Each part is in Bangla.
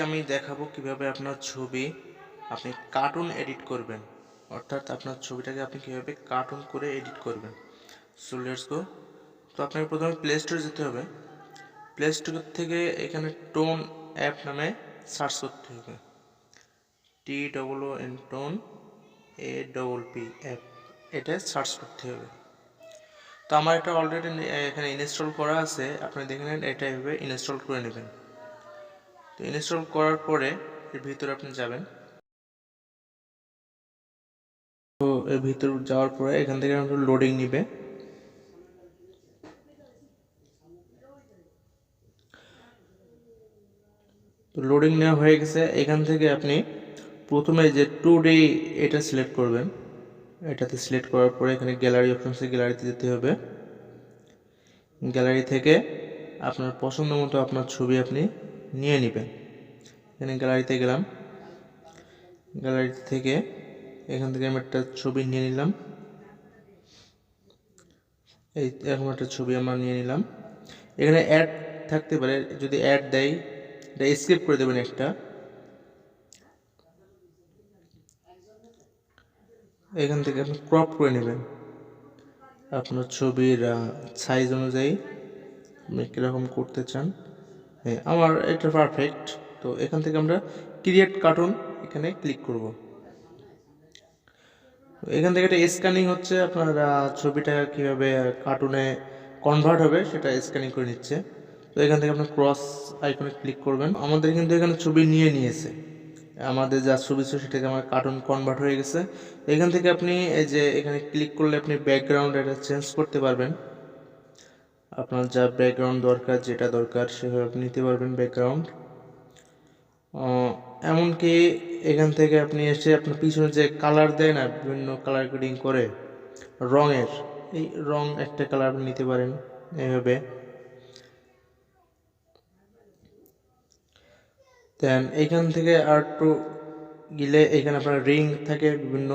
আমি দেখাবো কিভাবে আপনার ছবি আপনি কার্টুন এডিট করবেন, অর্থাৎ আপনার ছবিটাকে আপনি কিভাবে কার্টুন করে এডিট করবেন। So let's go. তো আপনাকে প্রথমে প্লে স্টোরে যেতে হবে। প্লে স্টোর থেকে এখানে টোন অ্যাপ নামে সার্চ করতে হবে। TOON টোন APP অ্যাপ, এটা সার্চ করতে হবে। তো আমার এটা অলরেডি এখানে ইনস্টল করা আছে, আপনি দেখে নেন। এটা এভাবে ইনস্টল করে নেবেন। তো ইনস্টল করার পরে এর ভিতরে আপনি যাবেন। তো এর ভিতরে যাওয়ার পরে এখান থেকে লোডিং নিবে। তো লোডিং নেওয়া হয়ে গেছে। এখান থেকে আপনি প্রথমে যে 2D এটা সিলেক্ট করবেন। এটাতে সিলেক্ট করার পরে এখানে গ্যালারি অপশনসে গ্যালারিতে যেতে হবে। গ্যালারি থেকে আপনার পছন্দ মতো আপনার ছবি আপনি নিয়ে নেবেন। এখানে গ্যালারিতে গেলাম। গ্যালারি থেকে এখান থেকে আমি একটা ছবি নিয়ে নিলাম। এই এরকম একটা ছবি আমরা নিয়ে নিলাম। এখানে অ্যাড থাকতে পারে, যদি অ্যাড দেয় এটা স্কিপ করে দেবেন একটা। এখান থেকে আপনি ক্রপ করে নেবেন আপনার ছবির সাইজ অনুযায়ী আপনি কীরকম করতে চান। হ্যাঁ, আমার এটা পারফেক্ট। তো এখান থেকে আমরা ক্রিয়েট কার্টুন এখানে ক্লিক করব। এখান থেকে একটা স্ক্যানিং হচ্ছে, আপনার ছবিটা কীভাবে কার্টুনে কনভার্ট হবে সেটা স্ক্যানিং করে নিচ্ছে। তো এখান থেকে আপনার ক্রস আইকনে ক্লিক করবেন। আমাদের কিন্তু এখানে ছবি নিয়েছে, আমাদের যা ছবি ছিল সেটাকে আমার কার্টুন কনভার্ট হয়ে গেছে। এখান থেকে আপনি এই যে এখানে ক্লিক করলে আপনি ব্যাকগ্রাউন্ড এটা চেঞ্জ করতে পারবেন। আপনার যা ব্যাকগ্রাউন্ড দরকার, যেটা দরকার সেভাবে আপনি নিতে পারবেন ব্যাকগ্রাউন্ড। এমনকি এখান থেকে আপনি এসে আপনার পিছনে যে কালার দেয় না, বিভিন্ন কালার গ্রেডিং করে রঙের, এই রং একটা কালার আপনি নিতে পারেন এইভাবে। দেন এইখান থেকে আর একটু গেলে এখানে আপনার রিং থাকে বিভিন্ন,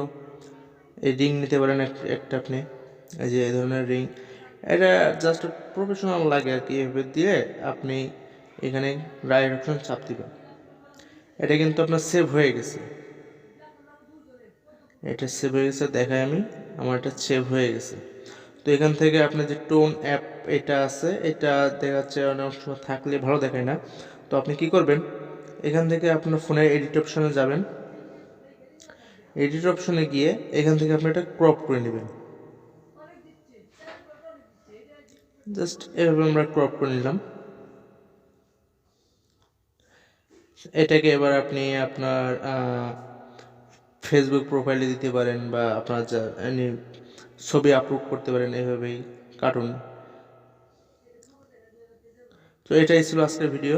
এই রিং নিতে পারেন একটা আপনি। এই যে এই ধরনের রিং, এটা জাস্ট প্রফেশনাল লাগে আর কি। এভাবে দিয়ে আপনি এখানে রাইট অপশন চাপ দিবেন। এটা কিন্তু আপনার সেভ হয়ে গেছে। এটা সেভ হয়ে গেছে, দেখাই আমি। আমার এটা সেভ হয়ে গেছে। তো এখান থেকে আপনার যে টোন অ্যাপ এটা আছে, এটা দেখাচ্ছে অনেক সময় থাকলে ভালো দেখায় না। তো আপনি কি করবেন, এখান থেকে আপনার ফোনের এডিট অপশনে যাবেন। এডিট অপশনে গিয়ে এখান থেকে আপনি এটা ক্রপ করে নেবেন। জাস্ট এভাবে আমরা ক্রপ করে নিলাম। এটাকে এবার আপনি আপনার ফেসবুক প্রোফাইলে দিতে পারেন, বা আপনার যা ছবি আপলোড করতে পারেন এভাবেই কার্টুন। তো এটাই ছিল আজকের ভিডিও।